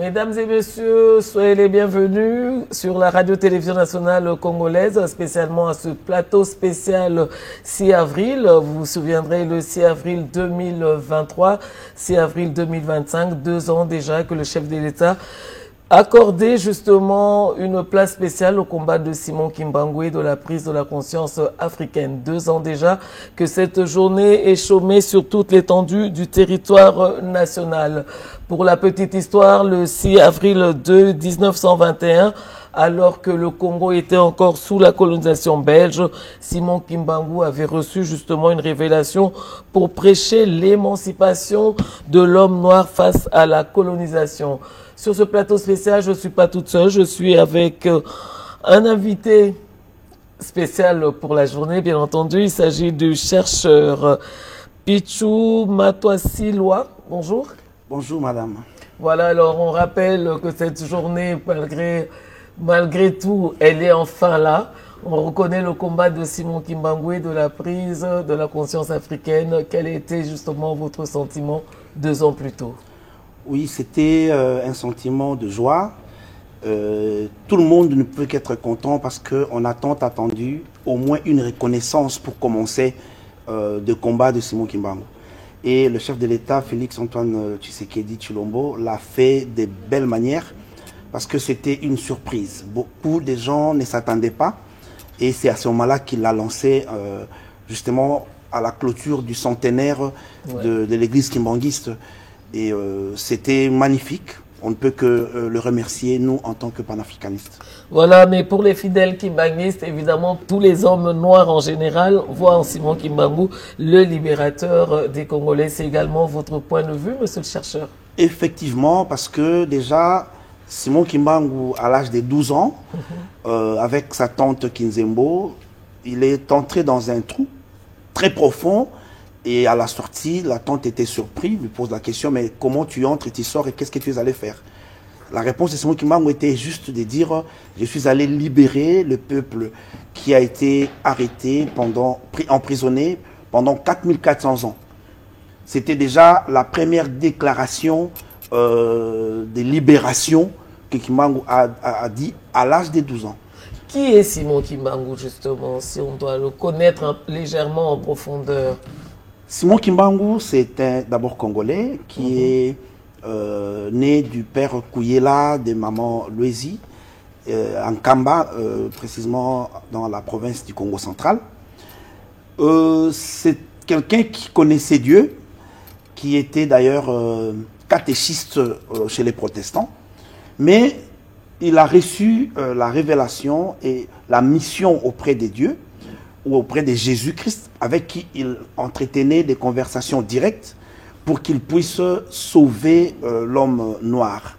Mesdames et messieurs, soyez les bienvenus sur la radio-télévision nationale congolaise, spécialement à ce plateau spécial 6 avril. Vous vous souviendrez, le 6 avril 2023, 6 avril 2025, 2 ans déjà que le chef de l'État accordé justement une place spéciale au combat de Simon Kimbangu et de la prise de la conscience africaine. 2 ans déjà que cette journée est chômée sur toute l'étendue du territoire national. Pour la petite histoire, le 6 avril 1921, alors que le Congo était encore sous la colonisation belge, Simon Kimbangu avait reçu justement une révélation pour prêcher l'émancipation de l'homme noir face à la colonisation. Sur ce plateau spécial, je ne suis pas toute seule, je suis avec un invité spécial pour la journée, bien entendu. Il s'agit du chercheur Pichou Matoisilwa. Bonjour. Bonjour madame. Voilà, alors on rappelle que cette journée, malgré tout, elle est enfin là. On reconnaît le combat de Simon Kimbangu et de la prise de la conscience africaine. Quel était justement votre sentiment 2 ans plus tôt? Oui, c'était un sentiment de joie. Tout le monde ne peut qu'être content parce qu'on a tant attendu au moins une reconnaissance pour commencer de combat de Simon Kimbangu. Et le chef de l'État, Félix-Antoine Tshisekedi Tshilombo, l'a fait de belles manières parce que c'était une surprise. Beaucoup de gens ne s'attendaient pas et c'est à ce moment-là qu'il l'a lancé justement à la clôture du centenaire de l'église kimbanguiste. Et c'était magnifique. On ne peut que le remercier, nous, en tant que panafricanistes. Voilà, mais pour les fidèles kimbanguistes, évidemment, tous les hommes noirs en général voient en Simon Kimbangu le libérateur des Congolais. C'est également votre point de vue, monsieur le chercheur? Effectivement, parce que déjà, Simon Kimbangu, à l'âge de 12 ans, avec sa tante Kinzembo, il est entré dans un trou très profond. Et à la sortie, la tante était surprise, lui pose la question, mais comment tu entres et tu sors et qu'est-ce que tu es allé faire? La réponse de Simon Kimbangu était juste de dire, je suis allé libérer le peuple qui a été arrêté, emprisonné pendant 4400 ans. C'était déjà la première déclaration de libération que Kimbangu a dit à l'âge de 12 ans. Qui est Simon Kimbangu justement, si on doit le connaître légèrement en profondeur? Simon Kimbangu, c'est d'abord Congolais qui est né du père Kouyela, de maman Louésie, en Kamba, précisément dans la province du Congo central. C'est quelqu'un qui connaissait Dieu, qui était d'ailleurs catéchiste chez les protestants, mais il a reçu la révélation et la mission auprès de Dieu, ou auprès de Jésus-Christ, avec qui il entretenait des conversations directes pour qu'il puisse sauver l'homme noir.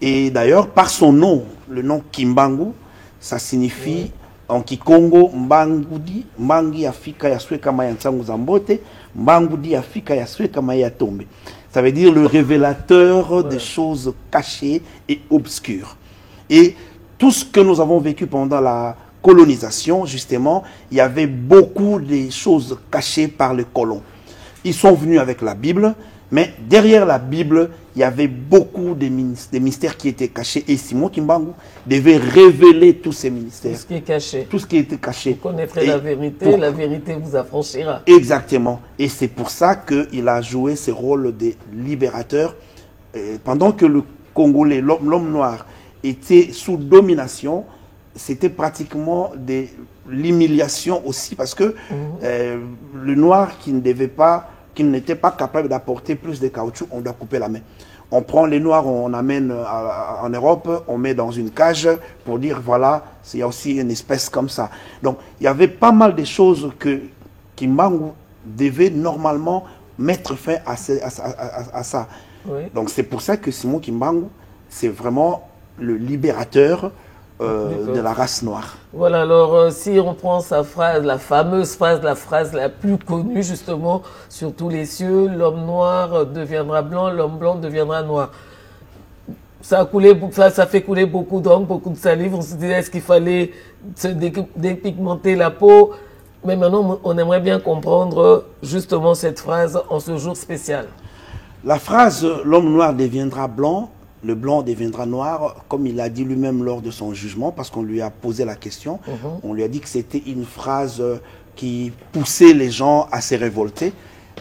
Et d'ailleurs, par son nom, le nom Kimbangu, ça signifie en Kikongo, Mbangudi, Mbangi Afrika Yaswe Kama Yansangu Zambote, Mbangudi Afrika Yaswe Kama Yatombe. Ça veut dire le révélateur des choses cachées et obscures. Et tout ce que nous avons vécu pendant la colonisation, justement, il y avait beaucoup de choses cachées par les colons. Ils sont venus avec la Bible, mais derrière la Bible, il y avait beaucoup de mystères qui étaient cachés. Et Simon Kimbangu devait révéler tous ces mystères. Tout ce qui est caché. Tout ce qui était caché. Vous connaîtrez la vérité, la vérité vous affranchira. Exactement. Et c'est pour ça qu'il a joué ce rôle de libérateur. Pendant que le Congolais, l'homme noir, était sous domination, c'était pratiquement de l'humiliation aussi parce que le noir qui n'était pas capable d'apporter plus de caoutchouc, on doit couper la main. On prend les noirs, on amène en Europe, on met dans une cage pour dire voilà, il y a aussi une espèce comme ça. Donc il y avait pas mal de choses que Kimbangu devait normalement mettre fin à ça. Oui. Donc c'est pour ça que Simon Kimbangu, c'est vraiment le libérateur de la race noire. Voilà, alors si on prend sa phrase, la fameuse phrase, la phrase la plus connue justement sur tous les cieux, l'homme noir deviendra blanc, l'homme blanc deviendra noir. Ça fait couler beaucoup d'encre, beaucoup de salive. On se disait est-ce qu'il fallait se dépigmenter la peau? Mais maintenant, on aimerait bien comprendre justement cette phrase en ce jour spécial. La phrase « l'homme noir deviendra blanc » le blanc deviendra noir, comme il a dit lui-même lors de son jugement, parce qu'on lui a posé la question. On lui a dit que c'était une phrase qui poussait les gens à se révolter.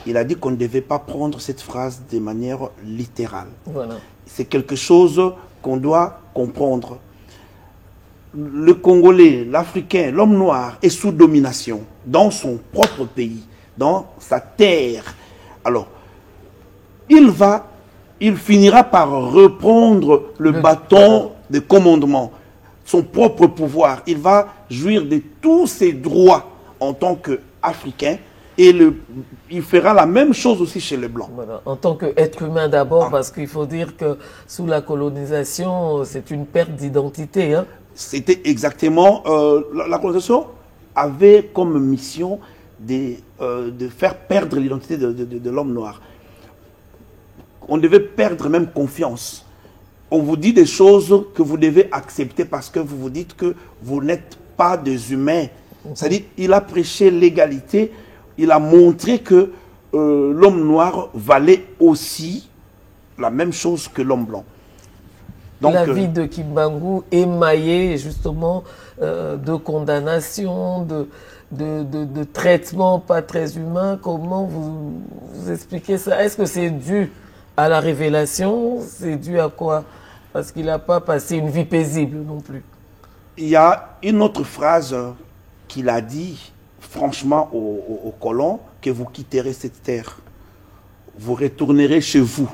Il a dit qu'on ne devait pas prendre cette phrase de manière littérale. Voilà. C'est quelque chose qu'on doit comprendre. Le Congolais, l'Africain, l'homme noir est sous domination dans son propre pays, dans sa terre. Alors, il finira par reprendre le bâton de commandement, son propre pouvoir. Il va jouir de tous ses droits en tant qu'Africain et il fera la même chose aussi chez les Blancs. Voilà. En tant qu'être humain d'abord, parce qu'il faut dire que sous la colonisation, c'est une perte d'identité. Hein? C'était exactement... la colonisation avait comme mission de faire perdre l'identité de l'homme noir. On devait perdre même confiance. On vous dit des choses que vous devez accepter parce que vous vous dites que vous n'êtes pas des humains. C'est-à-dire, il a prêché l'égalité, il a montré que l'homme noir valait aussi la même chose que l'homme blanc. Donc, la vie de Kimbangu émaillée justement de condamnation, de traitement pas très humain. Comment vous expliquez ça? Est-ce que c'est dû à la révélation? C'est dû à quoi? Parce qu'il n'a pas passé une vie paisible non plus. Il y a une autre phrase qu'il a dit franchement aux colons, que vous quitterez cette terre, vous retournerez chez vous.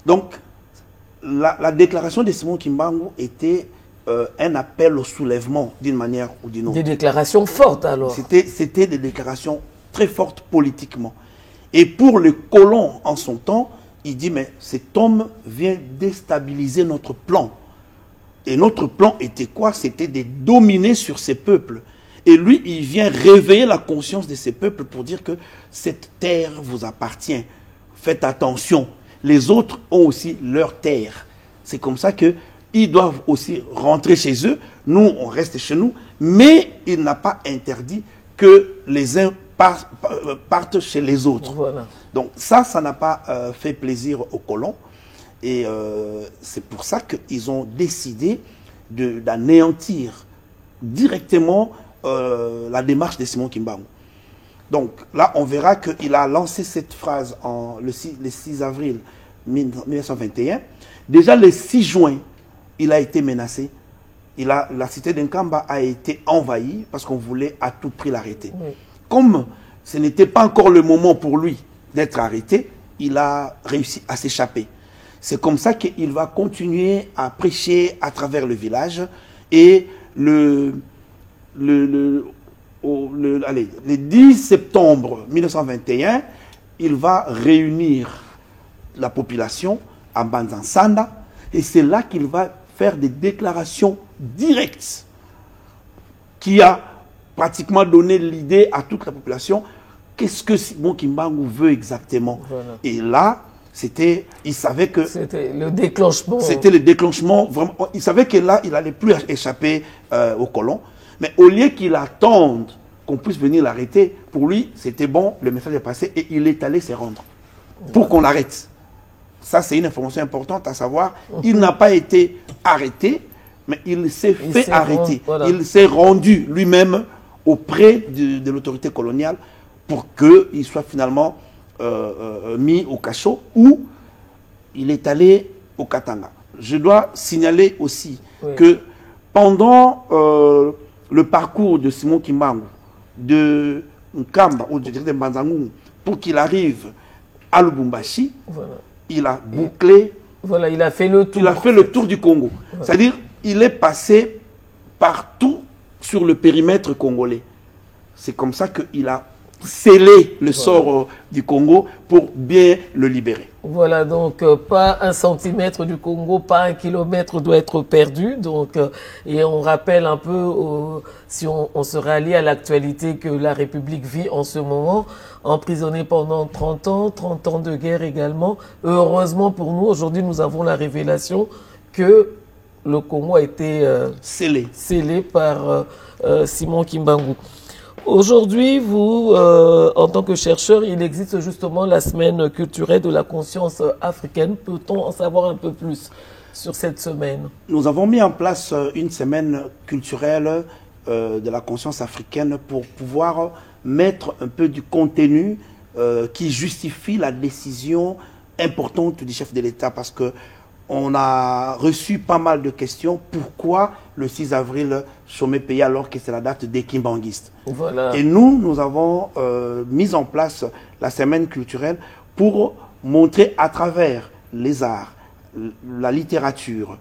Donc, la déclaration de Simon Kimbangu était un appel au soulèvement d'une manière ou d'une autre. Des déclarations fortes alors. C'était des déclarations très fortes politiquement. Et pour les colons en son temps, il dit, mais cet homme vient déstabiliser notre plan. Et notre plan était quoi? C'était de dominer sur ces peuples. Et lui, il vient réveiller la conscience de ces peuples pour dire que cette terre vous appartient. Faites attention. Les autres ont aussi leur terre. C'est comme ça qu'ils doivent aussi rentrer chez eux. Nous, on reste chez nous. Mais il n'a pas interdit que les uns partent chez les autres. Voilà. Donc ça n'a pas fait plaisir aux colons. Et c'est pour ça qu'ils ont décidé d'anéantir directement la démarche de Simon Kimbangu. Donc là, on verra qu'il a lancé cette phrase le 6 avril 1921. Déjà le 6 juin, il a été menacé. La cité d'Nkamba a été envahie parce qu'on voulait à tout prix l'arrêter. Oui. Comme ce n'était pas encore le moment pour lui d'être arrêté, il a réussi à s'échapper. C'est comme ça qu'il va continuer à prêcher à travers le village. Et le 10 septembre 1921, il va réunir la population à Banzansanda. Et c'est là qu'il va faire des déclarations directes qui a pratiquement donné l'idée à toute la population. Qu'est-ce que Simon Kimbangu veut exactement? Voilà. Et là, il savait que... C'était le déclenchement. C'était le déclenchement. Vraiment, il savait que là, il n'allait plus échapper aux colons. Mais au lieu qu'il attende qu'on puisse venir l'arrêter, pour lui, c'était bon, le message est passé et il est allé se rendre pour qu'on l'arrête. Ça, c'est une information importante à savoir. Il n'a pas été arrêté, mais il s'est fait arrêter. Voilà. Il s'est rendu lui-même auprès de l'autorité coloniale pour qu'il soit finalement mis au cachot où il est allé au Katanga. Je dois signaler aussi que pendant le parcours de Simon Kimbangu, de Nkamba ou de Mbanzangoum, pour qu'il arrive à Lubumbashi, il a bouclé. Voilà, il a fait le tour. Il a fait le tour du Congo. C'est-à-dire, il est passé partout sur le périmètre congolais. C'est comme ça qu'il a scellé le sort du Congo pour bien le libérer. Voilà, donc pas 1 centimètre du Congo, pas 1 kilomètre doit être perdu. Donc, et on rappelle un peu, si on se rallie à l'actualité que la République vit en ce moment, emprisonné pendant 30 ans de guerre également. Heureusement pour nous, aujourd'hui nous avons la révélation que le Congo a été scellé par Simon Kimbangu. Aujourd'hui, vous, en tant que chercheur, il existe justement la semaine culturelle de la conscience africaine. Peut-on en savoir un peu plus sur cette semaine? Nous avons mis en place une semaine culturelle de la conscience africaine pour pouvoir mettre un peu du contenu qui justifie la décision importante du chef de l'État, parce que on a reçu pas mal de questions. Pourquoi le 6 avril sommet pays alors que c'est la date des kimbanguistes? Voilà. Et nous avons mis en place la semaine culturelle pour montrer à travers les arts, la littérature,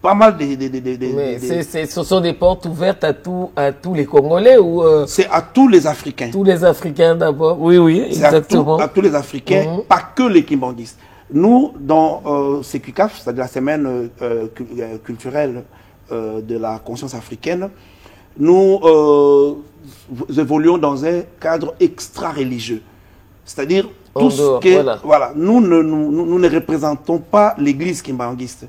pas mal ce sont des portes ouvertes à tous les Congolais ou c'est à tous les Africains. Tous les Africains d'abord. Oui, oui, exactement. À tous les Africains, pas que les kimbanguistes. Nous, dans CQCAF, c'est-à-dire la semaine culturelle de la conscience africaine, nous évoluons dans un cadre extra-religieux. C'est-à-dire, tout ce que... Voilà, nous ne représentons pas l'église kimbanguiste.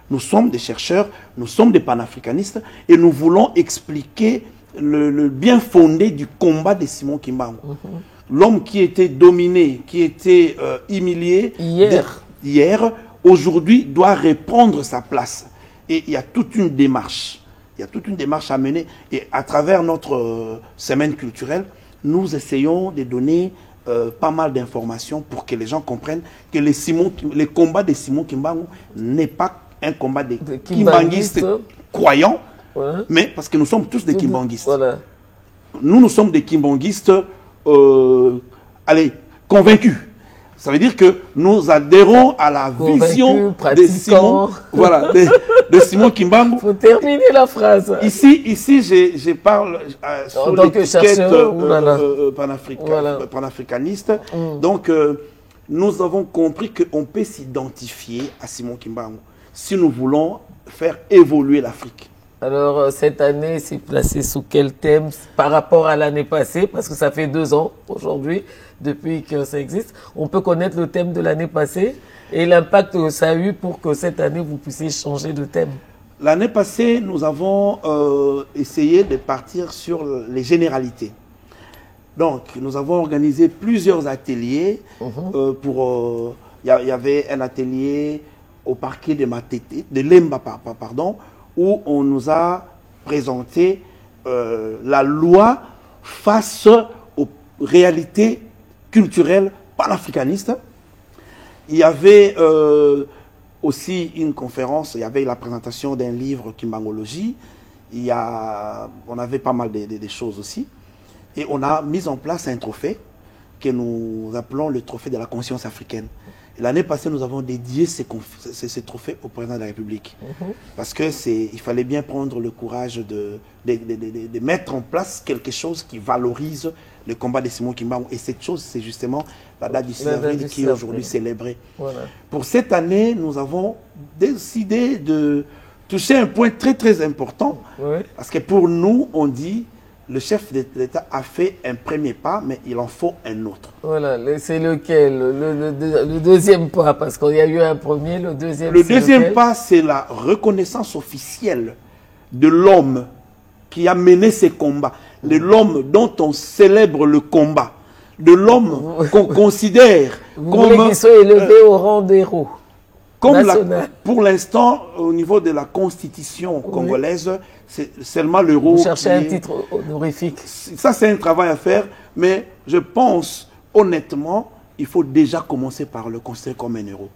Nous sommes des chercheurs, nous sommes des panafricanistes et nous voulons expliquer le bien fondé du combat de Simon Kimbangu. L'homme qui était dominé, qui était humilié hier, aujourd'hui doit reprendre sa place. Et il y a toute une démarche. Il y a toute une démarche à mener. Et à travers notre semaine culturelle, nous essayons de donner pas mal d'informations pour que les gens comprennent que les combats de Simon Kimbangu n'est pas un combat de kimbanguistes croyants, mais parce que nous sommes tous des kimbanguistes. Voilà. Nous sommes des kimbanguistes convaincus. Ça veut dire que nous adhérons à la vision de Simon, de Simon Kimbangu. Il faut terminer la phrase. Ici je parle sur l'étiquette panafricaniste. Donc, nous avons compris qu'on peut s'identifier à Simon Kimbangu si nous voulons faire évoluer l'Afrique. Alors, cette année, c'est placé sous quel thème par rapport à l'année passée? Parce que ça fait 2 ans aujourd'hui, depuis que ça existe. On peut connaître le thème de l'année passée et l'impact que ça a eu pour que cette année, vous puissiez changer de thème. L'année passée, nous avons essayé de partir sur les généralités. Donc, nous avons organisé plusieurs ateliers. Il y avait un atelier au parquet de Matete, de Lemba, pardon, où on nous a présenté la loi face aux réalités culturelles panafricanistes. Il y avait aussi une conférence, il y avait la présentation d'un livre Kimbangologie, on avait pas mal de choses aussi. Et on a mis en place un trophée que nous appelons le trophée de la conscience africaine. L'année passée, nous avons dédié ces trophées au président de la République. Parce qu'il fallait bien prendre le courage de mettre en place quelque chose qui valorise le combat de Simon Kimbangu. Et cette chose, c'est justement la date du 6 avril qui est aujourd'hui célébrée. Voilà. Pour cette année, nous avons décidé de toucher un point très très important. Parce que pour nous, on dit... Le chef de l'État a fait un premier pas, mais il en faut un autre. Voilà, c'est lequel? Le deuxième pas, parce qu'il y a eu un premier, le deuxième. Le deuxième pas, c'est la reconnaissance officielle de l'homme qui a mené ces combats, de l'homme dont on célèbre le combat, de l'homme qu'on considère comme... qu'il soit élevé au rang d'héros. Pour l'instant, au niveau de la constitution congolaise, c'est seulement l'euro. Vous cherchez un titre honorifique. Ça, c'est un travail à faire, mais je pense, honnêtement, il faut déjà commencer par le considérer comme un héros.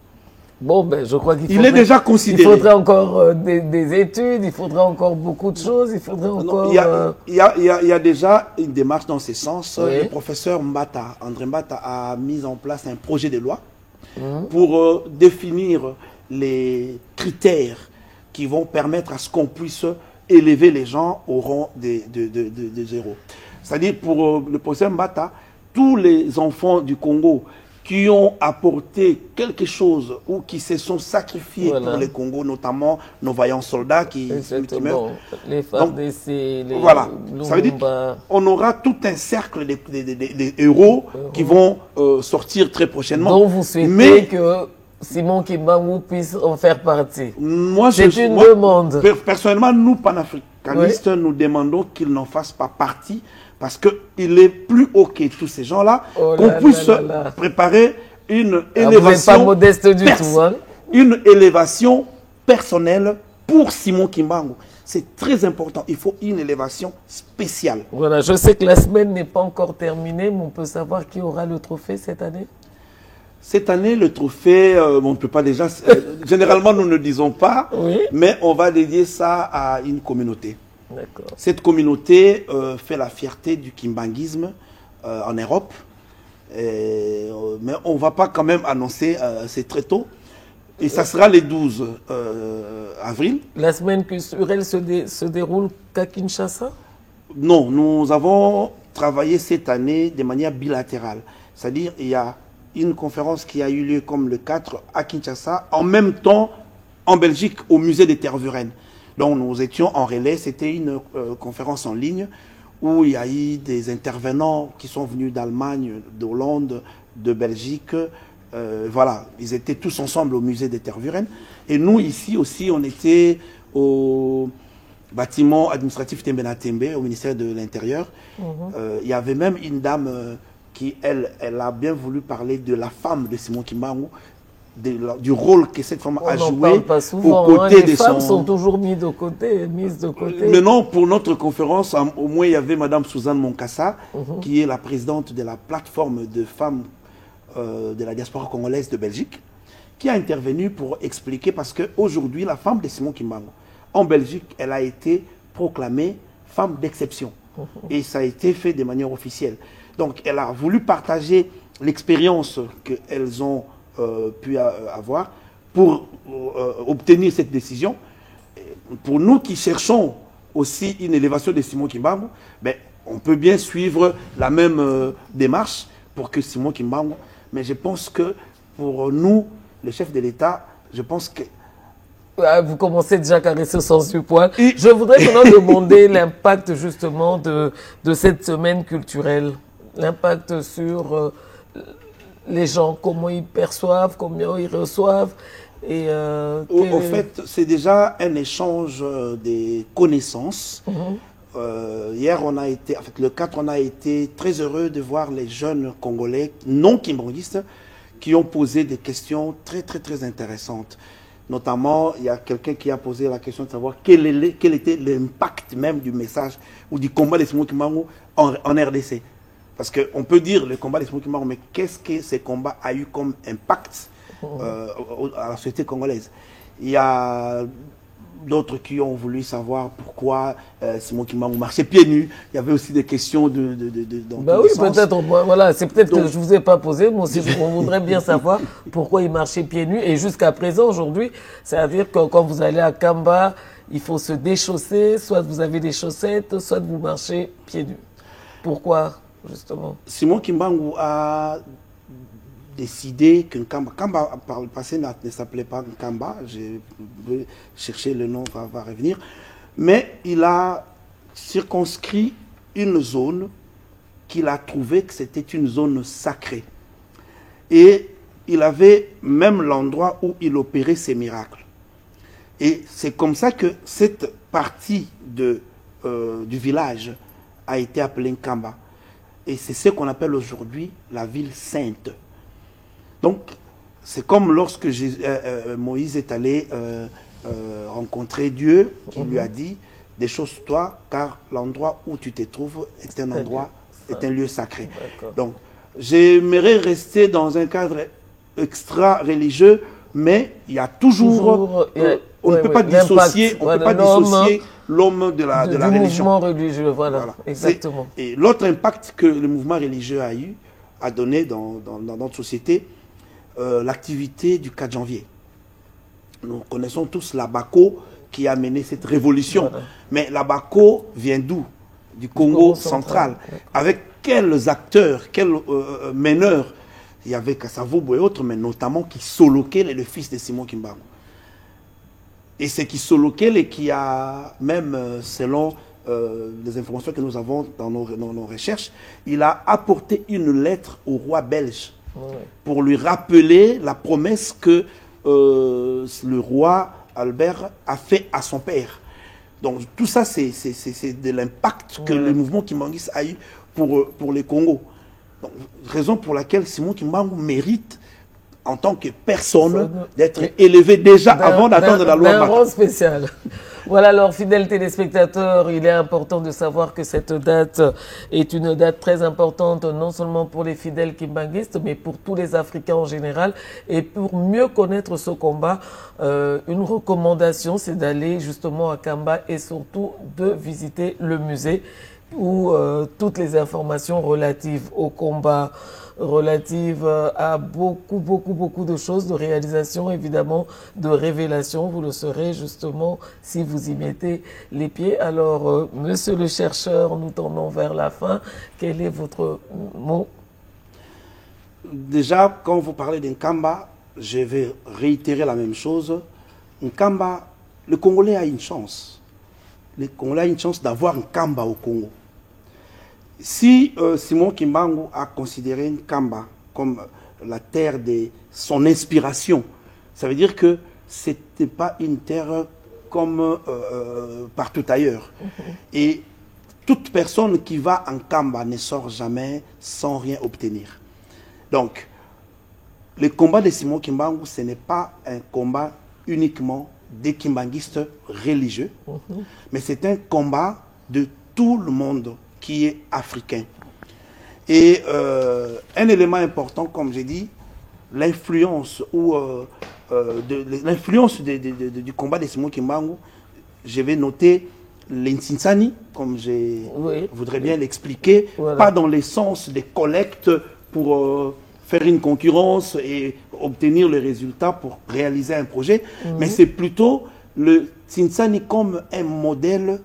Bon, ben, je crois qu'il est déjà considéré. Il faudrait encore des études, il faudrait encore beaucoup de choses, il faudrait encore... Il y a déjà une démarche dans ce sens. Le professeur André Mbata a mis en place un projet de loi pour définir les critères qui vont permettre à ce qu'on puisse élever les gens au rang des héros. C'est-à-dire, pour le professeur Mbata, tous les enfants du Congo qui ont apporté quelque chose ou qui se sont sacrifiés pour le Congo, notamment nos vaillants soldats qui meurent. Les FARDC, les voilà. Ça veut dire qu'on aura tout un cercle de héros qui vont sortir très prochainement. Donc vous souhaitez que Simon Kimbangu puisse en faire partie? C'est une demande. Personnellement, nous, panafricanistes, nous demandons qu'il n'en fasse pas partie parce qu'il est plus haut que tous ces gens-là, qu'on puisse préparer une élévation. Vous n'êtes pas modeste du tout, hein? une élévation personnelle pour Simon Kimbangu. C'est très important. Il faut une élévation spéciale. Voilà, je sais que la semaine n'est pas encore terminée, mais on peut savoir qui aura le trophée cette année? Cette année, le trophée, on ne peut pas déjà... généralement, nous ne disons pas, oui, mais on va dédier ça à une communauté. D'accord. Cette communauté fait la fierté du kimbanguisme en Europe. Mais on ne va pas quand même annoncer, c'est très tôt. Et ça sera le 12 avril. La semaine culturelle se déroule qu'à Kinshasa? Non, nous avons travaillé cette année de manière bilatérale. C'est-à-dire il y a une conférence qui a eu lieu comme le 4 à Kinshasa, en même temps en Belgique au musée des Tervuren. Donc nous étions en relais, c'était une conférence en ligne où il y a eu des intervenants qui sont venus d'Allemagne, d'Hollande, de Belgique. Voilà, ils étaient tous ensemble au musée des Tervuren. Et nous ici aussi, on était au bâtiment administratif Tembenatembe, au ministère de l'Intérieur. Il y avait même une dame qui, elle a bien voulu parler de la femme de Simon Kimbangu, du rôle que cette femme a joué aux côtés des femmes sont toujours mises de côté. Mais non, pour notre conférence, au moins il y avait Madame Suzanne Monkassa, qui est la présidente de la plateforme de femmes de la diaspora congolaise de Belgique, qui a intervenu pour expliquer, parce qu'aujourd'hui, la femme de Simon Kimbangu, en Belgique, elle a été proclamée femme d'exception. Et ça a été fait de manière officielle. Donc, elle a voulu partager l'expérience qu'elles ont pu avoir pour obtenir cette décision. Pour nous qui cherchons aussi une élévation de Simon Kimbangu, ben, on peut bien suivre la même démarche pour que Simon Kimbangu... Mais je pense que pour nous, les chefs de l'État, je pense que... Vous commencez déjà à caresser le sens du poil. Je voudrais maintenant demander l'impact justement de cette semaine culturelle. L'impact sur les gens, comment ils perçoivent, comment ils reçoivent. Et, au fait, c'est déjà un échange des connaissances. Hier, on a été, en fait, le 4, on a été très heureux de voir les jeunes Congolais non kimbanguistes qui ont posé des questions très, très, très intéressantes. Notamment, il y a quelqu'un qui a posé la question de savoir quel était l'impact même du message ou du combat des Simon Kimbangu en RDC. Parce qu'on peut dire le combat des Simon Kimbangu, mais qu'est-ce que ces combats a eu comme impact à la société congolaise? Il y a d'autres qui ont voulu savoir pourquoi Simon Kimbangu marchait pieds nus. Il y avait aussi des questions bah oui, peut-être. Voilà, c'est peut-être que je ne vous ai pas posé. Moi aussi, on voudrait bien savoir pourquoi il marchait pieds nus. Et jusqu'à présent, aujourd'hui, c'est-à-dire que quand vous allez à Kamba, il faut se déchausser. Soit vous avez des chaussettes, soit vous marchez pieds nus. Pourquoi, justement? Simon Kimbangu a décidé qu'un Kamba, par le passé ne s'appelait pas Kamba, je vais chercher le nom, va revenir, mais il a circonscrit une zone qu'il a trouvé que c'était une zone sacrée. Et il avait même l'endroit où il opérait ses miracles. Et c'est comme ça que cette partie du village a été appelée Kamba. Et c'est ce qu'on appelle aujourd'hui la ville sainte. Donc, c'est comme lorsque Moïse est allé rencontrer Dieu, qui lui a dit, déchausse-toi, car l'endroit où tu te trouves est un endroit, est un lieu sacré. Donc, j'aimerais rester dans un cadre extra-religieux, mais il y a toujours on ne peut pas dissocier, l'homme de la religion. Du mouvement religieux, voilà. Exactement. Et l'autre impact que le mouvement religieux a donné dans notre société, l'activité du 4 janvier. Nous connaissons tous la Bako qui a mené cette révolution. Voilà. Mais la Bako vient d'où? Du Congo central. Avec quels acteurs, quels meneurs? Il y avait Kassavobo et autres, mais notamment qui Solokel est le fils de Simon Kimbangu. Et c'est qui Solokel et qui a même, selon les informations que nous avons dans nos recherches, il a apporté une lettre au roi belge pour lui rappeler la promesse que le roi Albert a fait à son père. Donc tout ça, c'est de l'impact que le mouvement kimbanguiste a eu pour les Congos. Donc, raison pour laquelle Simon Kimbangu mérite en tant que personne, d'être élevé déjà avant d'attendre la loi. Un rang spécial. Voilà, alors, fidèles téléspectateurs, il est important de savoir que cette date est une date très importante, non seulement pour les fidèles kimbanguistes, mais pour tous les Africains en général. Et pour mieux connaître ce combat, une recommandation, c'est d'aller justement à Kamba et surtout de visiter le musée où toutes les informations relatives au combat, relatives à beaucoup de choses, de réalisation, évidemment, de révélation. Vous le saurez justement si vous y mettez les pieds. Alors, monsieur le chercheur, nous tendons vers la fin. Quel est votre mot? Déjà, quand vous parlez d'un Kamba, je vais réitérer la même chose. Un Kamba, le Congolais a une chance. Le Congolais a une chance d'avoir un Kamba au Congo. Si Simon Kimbangu a considéré une Kamba comme la terre de son inspiration, ça veut dire que ce n'était pas une terre comme partout ailleurs. Et toute personne qui va en Kamba ne sort jamais sans rien obtenir. Donc, le combat de Simon Kimbangu, ce n'est pas un combat uniquement des kimbanguistes religieux, mais c'est un combat de tout le monde qui est africain. Et un élément important, comme j'ai dit, l'influence du combat de Simon Kimbangu, je vais noter l'Insinsani, comme je voudrais bien l'expliquer, pas dans le sens des collectes pour faire une concurrence et obtenir le résultat pour réaliser un projet, mais c'est plutôt le Tsinsani comme un modèle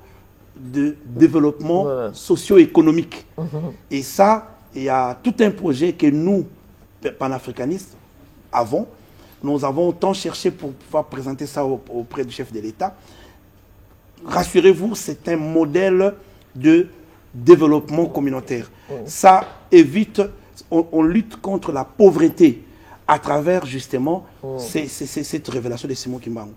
de développement socio-économique. Et ça, il y a tout un projet que nous, panafricanistes, avons. Nous avons tant cherché pour pouvoir présenter ça auprès du chef de l'État. Rassurez-vous, c'est un modèle de développement communautaire. Ça évite, on lutte contre la pauvreté à travers justement cette révélation de Simon Kimbangu.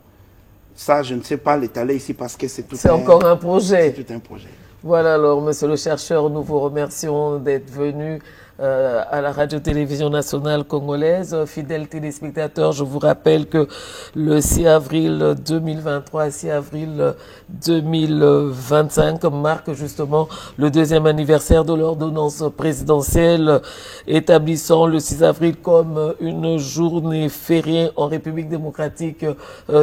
Ça, je ne sais pas l'étaler ici parce que c'est tout encore un projet. C'est tout un projet. Voilà, alors, monsieur le chercheur, nous vous remercions d'être venu à la radio-télévision nationale congolaise. Fidèles téléspectateurs, je vous rappelle que le 6 avril 2023, 6 avril 2025 marque justement le 2e anniversaire de l'ordonnance présidentielle établissant le 6 avril comme une journée fériée en République démocratique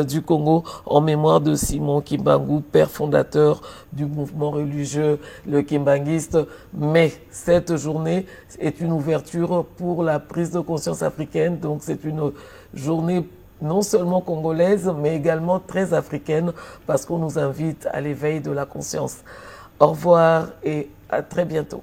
du Congo en mémoire de Simon Kimbangu, père fondateur du mouvement religieux, le kimbanguiste. Mais cette journée est une ouverture pour la prise de conscience africaine. Donc c'est une journée non seulement congolaise, mais également très africaine, parce qu'on nous invite à l'éveil de la conscience. Au revoir et à très bientôt.